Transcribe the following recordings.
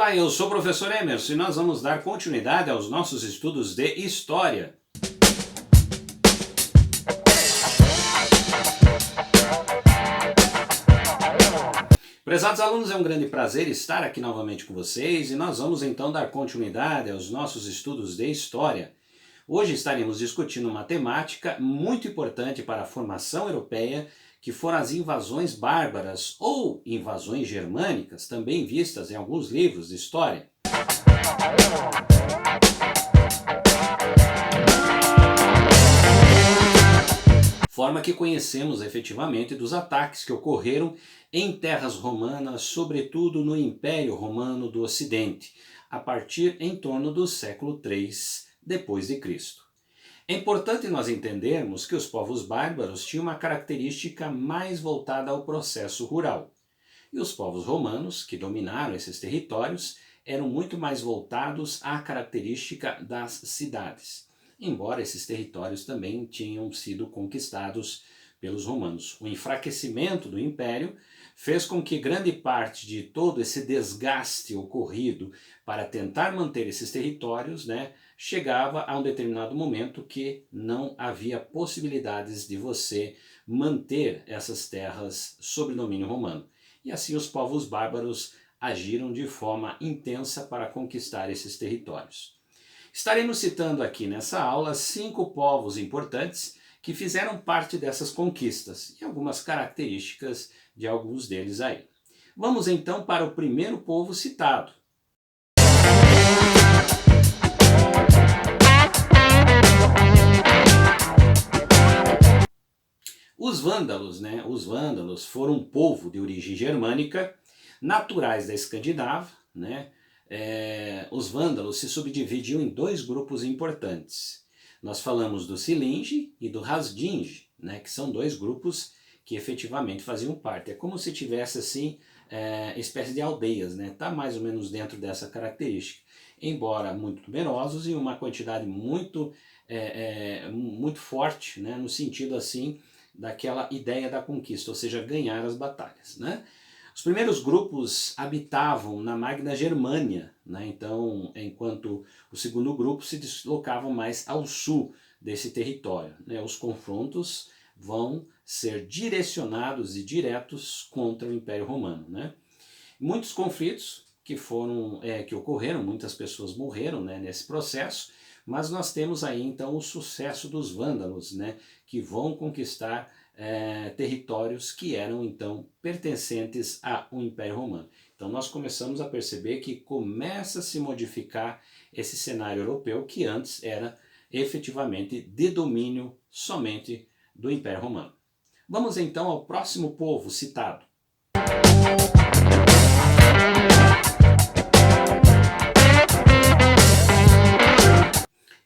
Olá, eu sou o professor Emerson e nós vamos dar continuidade aos nossos estudos de História. Prezados alunos, é um grande prazer estar aqui novamente com vocês e nós vamos então dar continuidade aos nossos estudos de História. Hoje estaremos discutindo uma temática muito importante para a formação europeia, que foram as invasões bárbaras ou invasões germânicas, também vistas em alguns livros de história. Forma que conhecemos efetivamente dos ataques que ocorreram em terras romanas, sobretudo no Império Romano do Ocidente, a partir em torno do século III depois de Cristo. É importante nós entendermos que os povos bárbaros tinham uma característica mais voltada ao processo rural. E os povos romanos, que dominaram esses territórios, eram muito mais voltados à característica das cidades. Embora esses territórios também tinham sido conquistados pelos romanos. O enfraquecimento do império fez com que grande parte de todo esse desgaste ocorrido para tentar manter esses territórios, chegava a um determinado momento que não havia possibilidades de você manter essas terras sob domínio romano. E assim os povos bárbaros agiram de forma intensa para conquistar esses territórios. Estaremos citando aqui nessa aula 5 povos importantes que fizeram parte dessas conquistas e algumas características de alguns deles aí. Vamos então para o primeiro povo citado. Os vândalos, Os vândalos foram um povo de origem germânica, naturais da Escandinávia, Os vândalos se subdividiam em 2 grupos importantes. Nós falamos do Silinge e do Hasdinge, que são 2 grupos que efetivamente faziam parte. É como se tivesse assim, espécie de aldeias, Tá mais ou menos dentro dessa característica. Embora muito numerosos e uma quantidade muito forte, no sentido assim daquela ideia da conquista, ou seja, ganhar as batalhas, Os primeiros grupos habitavam na Magna Germânia, Então, enquanto o segundo grupo se deslocava mais ao sul desse território, Os confrontos vão ser direcionados e diretos contra o Império Romano, Muitos conflitos que ocorreram, muitas pessoas morreram, nesse processo, mas nós temos aí então o sucesso dos vândalos, que vão conquistar territórios que eram então pertencentes ao Império Romano. Então nós começamos a perceber que começa a se modificar esse cenário europeu que antes era efetivamente de domínio somente do Império Romano. Vamos então ao próximo povo citado.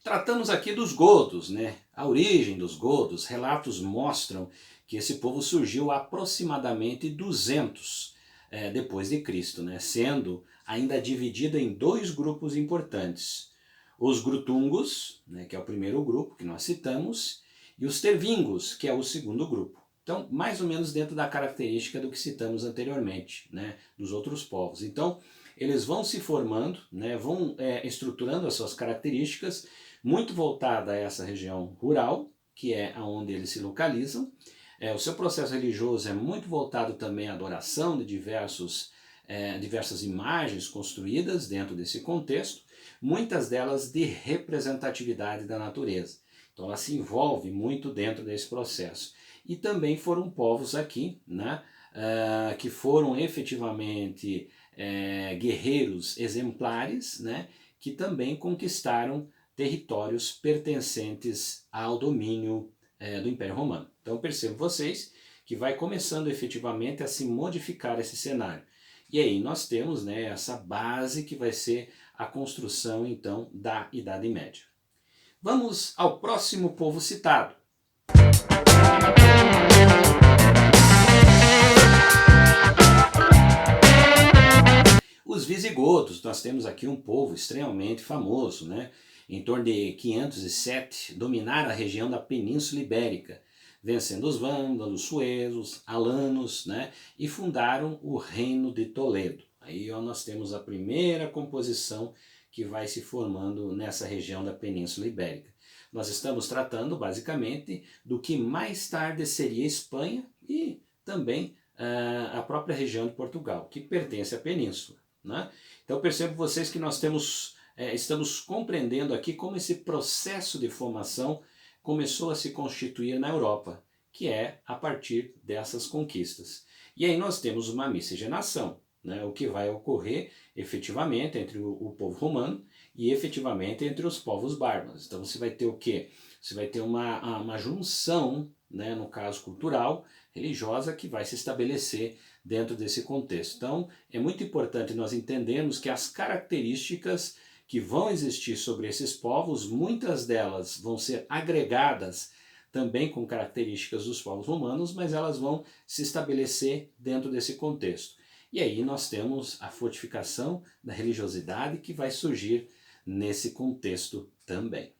Tratamos aqui dos godos, A origem dos godos, relatos mostram que esse povo surgiu aproximadamente 200 depois de Cristo, sendo ainda dividido em 2 grupos importantes. Os Grutungos, que é o primeiro grupo que nós citamos, e os Tervingos, que é o segundo grupo. Então, mais ou menos dentro da característica do que citamos anteriormente, dos outros povos. Então, eles vão se formando, vão estruturando as suas características, muito voltada a essa região rural, que é onde eles se localizam. O seu processo religioso é muito voltado também à adoração de diversas imagens construídas dentro desse contexto, muitas delas de representatividade da natureza. Então ela se envolve muito dentro desse processo. E também foram povos aqui, que foram efetivamente guerreiros exemplares, que também conquistaram territórios pertencentes ao domínio do Império Romano. Então percebam vocês que vai começando efetivamente a se modificar esse cenário. E aí nós temos essa base que vai ser a construção então da Idade Média. Vamos ao próximo povo citado. Os visigodos, nós temos aqui um povo extremamente famoso, Em torno de 507, dominaram a região da Península Ibérica, vencendo os vândalos, suevos, alanos, e fundaram o Reino de Toledo. Aí ó, nós temos a primeira composição que vai se formando nessa região da Península Ibérica. Nós estamos tratando basicamente do que mais tarde seria Espanha e também a própria região de Portugal, que pertence à Península, né? Então percebo vocês que nós estamos compreendendo aqui como esse processo de formação começou a se constituir na Europa, que é a partir dessas conquistas. E aí nós temos uma miscigenação, né, o que vai ocorrer efetivamente entre o povo romano e efetivamente entre os povos bárbaros. Então você vai ter o quê? Você vai ter uma junção, né, no caso cultural, religiosa, que vai se estabelecer dentro desse contexto. Então é muito importante nós entendermos que as características que vão existir sobre esses povos, muitas delas vão ser agregadas também com características dos povos romanos, mas elas vão se estabelecer dentro desse contexto. E aí nós temos a fortificação da religiosidade que vai surgir nesse contexto também.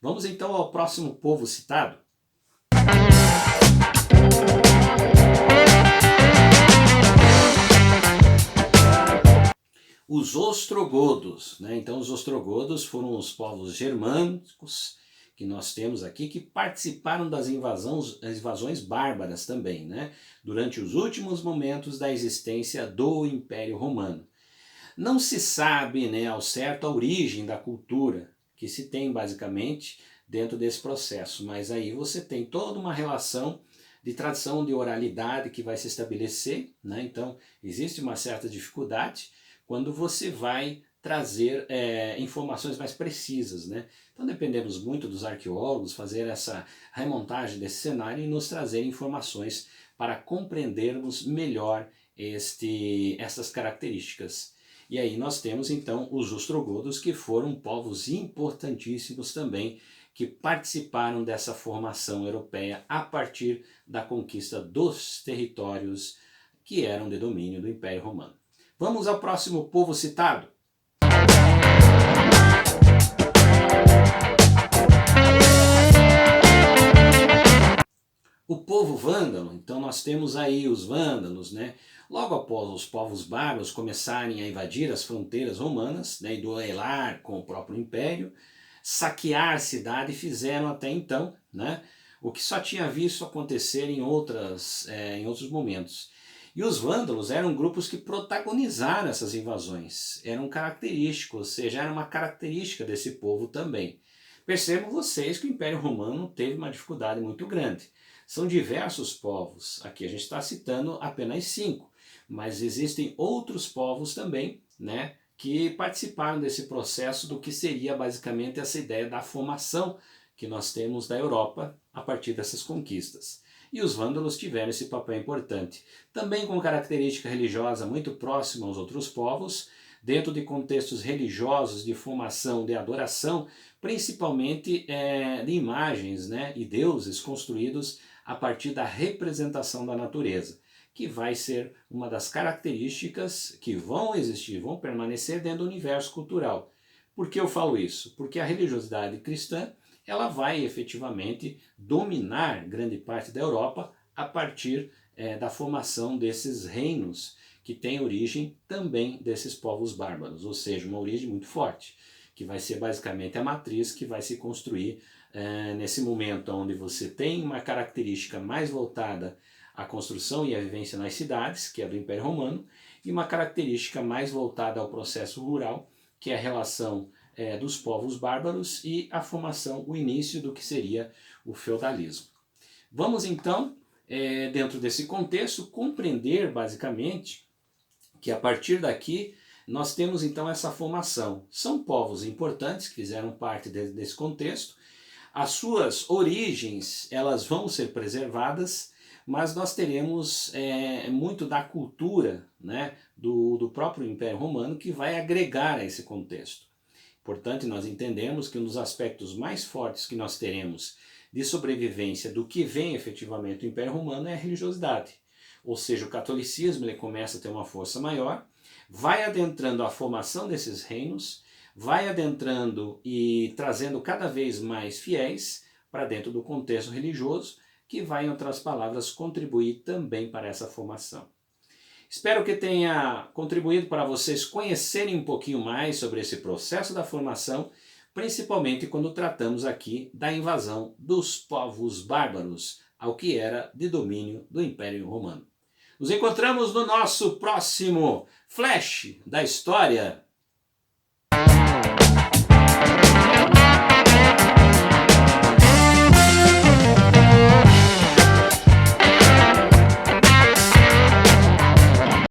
Vamos então ao próximo povo citado. Os ostrogodos, né? Então os ostrogodos foram os povos germânicos que nós temos aqui, que participaram das invasões bárbaras também, né? Durante os últimos momentos da existência do Império Romano. Não se sabe, né, ao certo a origem da cultura que se tem basicamente dentro desse processo, mas aí você tem toda uma relação de tradição de oralidade que vai se estabelecer, né? Então existe uma certa dificuldade quando você vai trazer informações mais precisas, né? Então dependemos muito dos arqueólogos fazer essa remontagem desse cenário e nos trazer informações para compreendermos melhor essas características. E aí nós temos então os ostrogodos, que foram povos importantíssimos também, que participaram dessa formação europeia a partir da conquista dos territórios que eram de domínio do Império Romano. Vamos ao próximo povo citado. O povo vândalo, então nós temos aí os vândalos, né? Logo após os povos bárbaros começarem a invadir as fronteiras romanas, né, e duelar com o próprio império, saquear a cidade, fizeram até então, né, o que só tinha visto acontecer em outros momentos. E os vândalos eram grupos que protagonizaram essas invasões, eram característicos, ou seja, era uma característica desse povo também. Percebam vocês que o Império Romano teve uma dificuldade muito grande. São diversos povos, aqui a gente está citando apenas 5, mas existem outros povos também, né, que participaram desse processo do que seria basicamente essa ideia da formação que nós temos da Europa a partir dessas conquistas. E os vândalos tiveram esse papel importante, também com característica religiosa muito próxima aos outros povos, dentro de contextos religiosos de formação, de adoração, principalmente de imagens, né, e deuses construídos a partir da representação da natureza, que vai ser uma das características que vão existir, vão permanecer dentro do universo cultural. Por que eu falo isso? Porque a religiosidade cristã ela vai efetivamente dominar grande parte da Europa a partir da formação desses reinos que têm origem também desses povos bárbaros, ou seja, uma origem muito forte, que vai ser basicamente a matriz que vai se construir nesse momento onde você tem uma característica mais voltada à construção e à vivência nas cidades, que é do Império Romano, e uma característica mais voltada ao processo rural, que é a relação dos povos bárbaros e a formação, o início do que seria o feudalismo. Vamos então, dentro desse contexto, compreender basicamente que a partir daqui nós temos então essa formação. São povos importantes que fizeram parte desse contexto. As suas origens elas vão ser preservadas, mas nós teremos muito da cultura, né, do próprio Império Romano que vai agregar a esse contexto. Importante nós entendermos que um dos aspectos mais fortes que nós teremos de sobrevivência do que vem efetivamente do Império Romano é a religiosidade. Ou seja, o catolicismo ele começa a ter uma força maior, vai adentrando a formação desses reinos, vai adentrando e trazendo cada vez mais fiéis para dentro do contexto religioso, que vai, em outras palavras, contribuir também para essa formação. Espero que tenha contribuído para vocês conhecerem um pouquinho mais sobre esse processo da formação, principalmente quando tratamos aqui da invasão dos povos bárbaros ao que era de domínio do Império Romano. Nos encontramos no nosso próximo Flash da História.